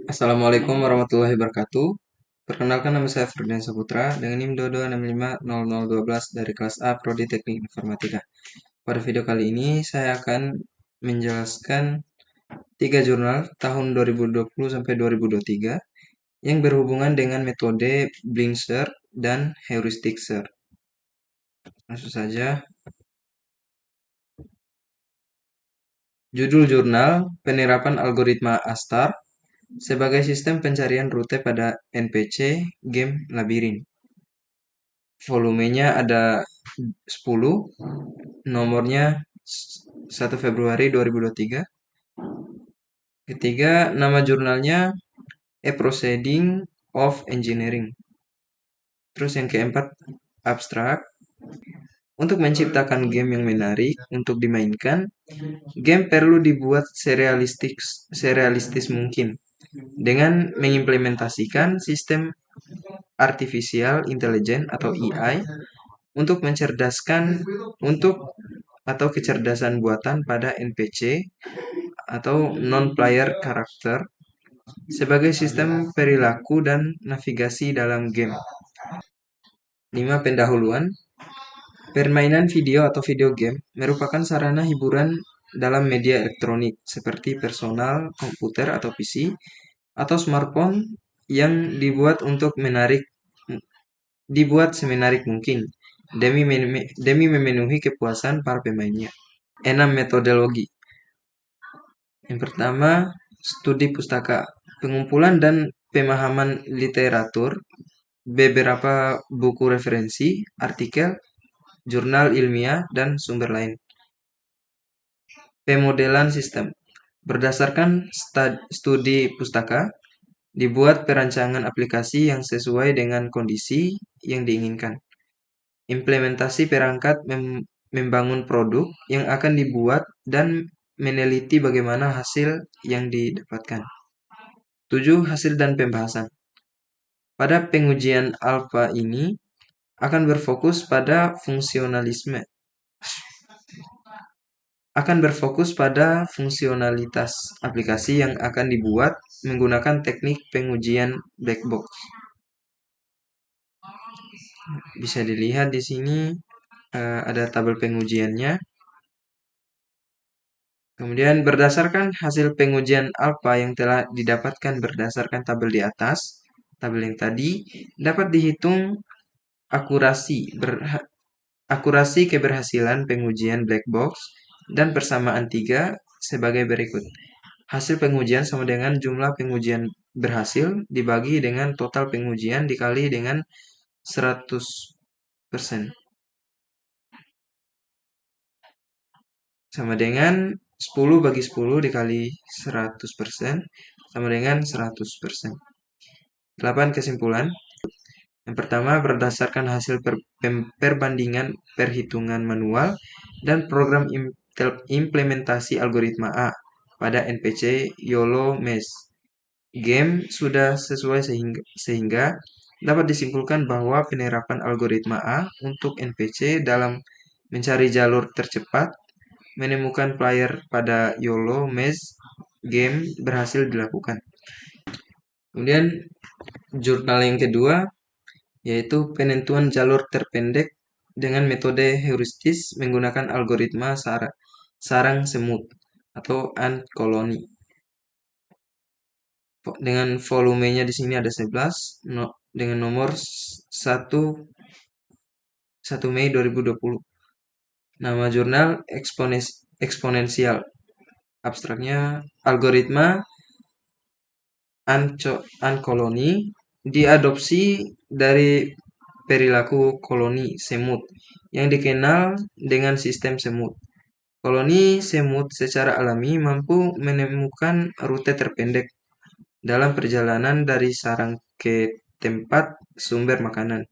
Assalamualaikum warahmatullahi wabarakatuh. Perkenalkan nama saya Ferdian Saputra dengan NIM 22650012 dari kelas A Prodi Teknik Informatika. Pada video kali ini saya akan menjelaskan 3 jurnal tahun 2020 sampai 2023 yang berhubungan dengan metode Blink Search dan Heuristic Search. Langsung saja. Judul jurnal Penerapan Algoritma ASTAR sebagai sistem pencarian rute pada NPC game Labirin. Volumenya ada 10, nomornya 1 Februari 2023. Ketiga, nama jurnalnya A Proceeding of Engineering. Terus yang keempat, abstrak. Untuk menciptakan game yang menarik untuk dimainkan, game perlu dibuat serealistis mungkin dengan mengimplementasikan sistem artificial intelligence atau AI untuk mencerdaskan untuk atau kecerdasan buatan pada NPC atau non-player karakter sebagai sistem perilaku dan navigasi dalam game. 5. Pendahuluan. Permainan video atau video game merupakan sarana hiburan dalam media elektronik seperti personal, komputer atau PC, atau smartphone yang dibuat semenarik mungkin demi memenuhi kepuasan para pemainnya. 6. Metodologi. Yang pertama, studi pustaka, pengumpulan dan pemahaman literatur, beberapa buku referensi, artikel, jurnal ilmiah, dan sumber lain. Pemodelan sistem. Berdasarkan studi pustaka, dibuat perancangan aplikasi yang sesuai dengan kondisi yang diinginkan. Implementasi perangkat membangun produk yang akan dibuat dan meneliti bagaimana hasil yang didapatkan. 7. Hasil dan pembahasan. Pada pengujian alfa ini akan berfokus pada fungsionalitas aplikasi yang akan dibuat menggunakan teknik pengujian black box. Bisa dilihat di sini ada tabel pengujiannya. Kemudian berdasarkan hasil pengujian alfa yang telah didapatkan berdasarkan tabel di atas, tabel yang tadi, dapat dihitung akurasi keberhasilan pengujian black box dan persamaan 3 sebagai berikut. Hasil pengujian sama dengan jumlah pengujian berhasil dibagi dengan total pengujian dikali dengan 100%. Sama dengan 10 bagi 10 dikali 100% sama dengan 100%. 8. Kesimpulan. Yang pertama, berdasarkan hasil perbandingan perhitungan manual dan program implementasi algoritma A pada NPC YOLO Maze, game sudah sesuai sehingga dapat disimpulkan bahwa penerapan algoritma A untuk NPC dalam mencari jalur tercepat menemukan player pada YOLO Maze game berhasil dilakukan. Kemudian jurnal yang kedua yaitu penentuan jalur terpendek dengan metode heuristis menggunakan algoritma sarang semut atau ant colony. Dengan volumenya di sini ada 11 dengan nomor 1 Mei 2020. Nama jurnal eksponensial. Abstraknya algoritma ant colony diadopsi dari perilaku koloni semut yang dikenal dengan sistem semut. Koloni semut secara alami mampu menemukan rute terpendek dalam perjalanan dari sarang ke tempat sumber makanan.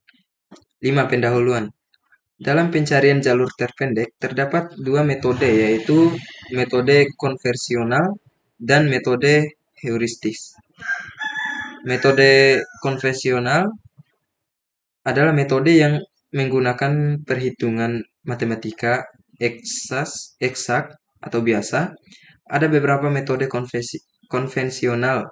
5. Pendahuluan. Dalam pencarian jalur terpendek terdapat dua metode, yaitu metode konvensional dan metode heuristis. Metode konvensional adalah metode yang menggunakan perhitungan matematika eksak atau biasa. Ada beberapa metode konvensional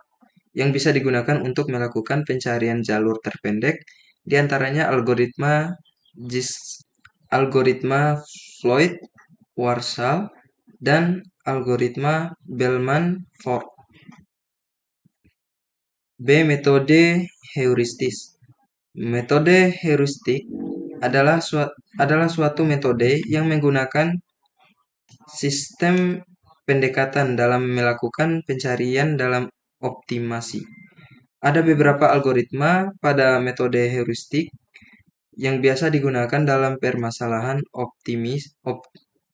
yang bisa digunakan untuk melakukan pencarian jalur terpendek, di antaranya algoritma Floyd-Warshall, dan algoritma Bellman-Ford. B. Metode heuristis. Metode heuristik adalah suatu metode yang menggunakan sistem pendekatan dalam melakukan pencarian dalam optimasi. Ada beberapa algoritma pada metode heuristik yang biasa digunakan dalam permasalahan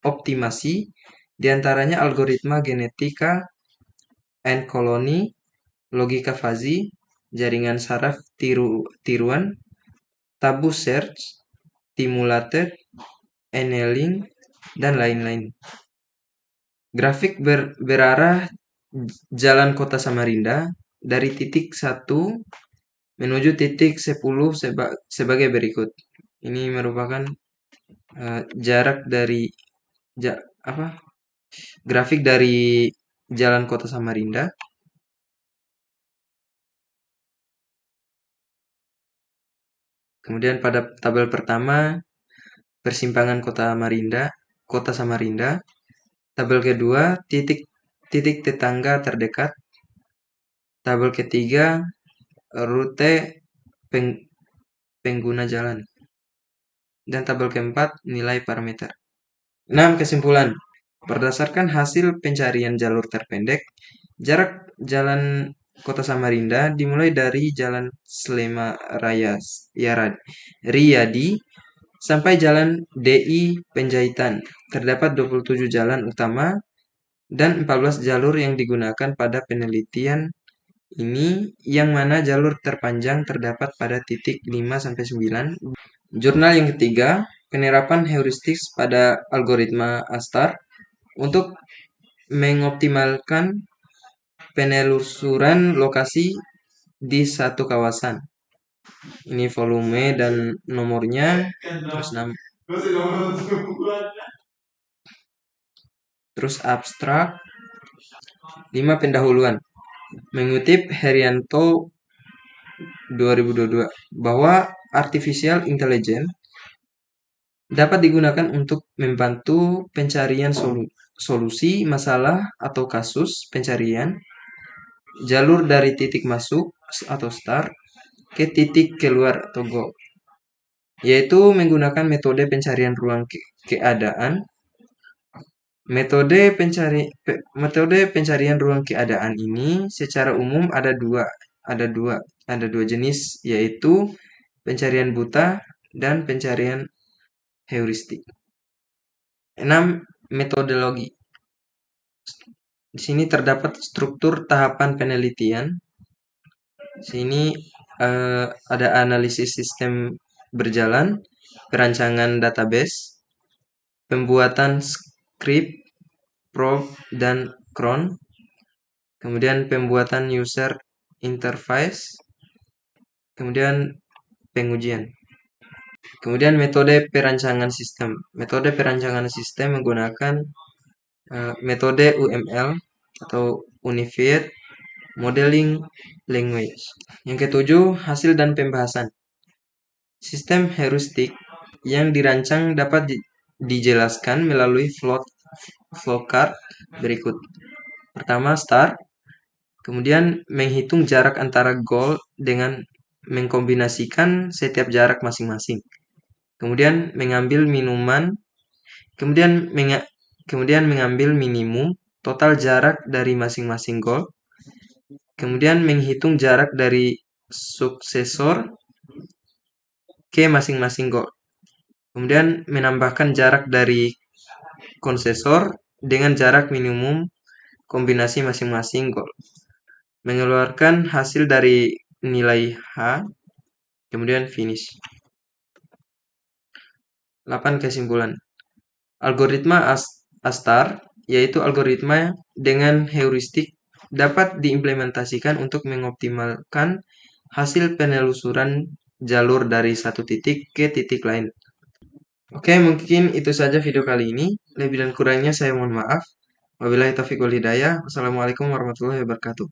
optimasi, diantaranya algoritma genetika and koloni, logika fuzzy, jaringan saraf tiruan, tabu search, stimulated annealing, dan lain-lain. Grafik berarah jalan kota Samarinda dari titik 1 menuju titik 10 sebagai berikut. Ini merupakan jarak dari grafik dari jalan kota Samarinda. Kemudian pada tabel pertama persimpangan kota Samarinda. Tabel kedua titik tetangga terdekat. Tabel ketiga rute pengguna jalan. Dan tabel keempat nilai parameter. 6. Kesimpulan. Berdasarkan hasil pencarian jalur terpendek, jarak jalan Kota Samarinda dimulai dari Jalan Slema Riyadi sampai Jalan DI Penjahitan. Terdapat 27 jalan utama dan 14 jalur yang digunakan pada penelitian ini, yang mana jalur terpanjang terdapat pada titik 5-9. Jurnal yang ketiga, penerapan heuristik pada algoritma ASTAR untuk mengoptimalkan penelusuran lokasi di satu kawasan. Ini volume dan nomornya, terus abstrak. 5. Pendahuluan. Mengutip Herianto 2022 bahwa artificial intelligence dapat digunakan untuk membantu pencarian solusi masalah atau kasus pencarian jalur dari titik masuk atau start ke titik keluar atau goal, yaitu menggunakan metode pencarian ruang keadaan. Metode pencarian ruang keadaan ini secara umum ada dua jenis, yaitu pencarian buta dan pencarian heuristik. 6. Metodologi. Di sini terdapat struktur tahapan penelitian. Di sini ada analisis sistem berjalan, perancangan database, pembuatan script, probe, dan cron, kemudian pembuatan user interface, kemudian pengujian. Kemudian metode perancangan sistem. Metode perancangan sistem menggunakan metode UML atau Unified Modeling Language. Yang ketujuh, hasil dan pembahasan. Sistem heuristik yang dirancang dapat dijelaskan melalui flowchart berikut. Pertama, start. Kemudian menghitung jarak antara goal dengan mengkombinasikan setiap jarak masing-masing. Kemudian mengambil mengambil minimum total jarak dari masing-masing goal. Kemudian menghitung jarak dari suksesor ke masing-masing goal. Kemudian menambahkan jarak dari konsesor dengan jarak minimum kombinasi masing-masing goal. Mengeluarkan hasil dari nilai H, kemudian finish. 8. Kesimpulan. Algoritma ASTAR, yaitu algoritma dengan heuristik, dapat diimplementasikan untuk mengoptimalkan hasil penelusuran jalur dari satu titik ke titik lain. Oke, mungkin itu saja video kali ini. Lebih dan kurangnya saya mohon maaf. Wabillahi taufiq wal hidayah. Wassalamualaikum warahmatullahi wabarakatuh.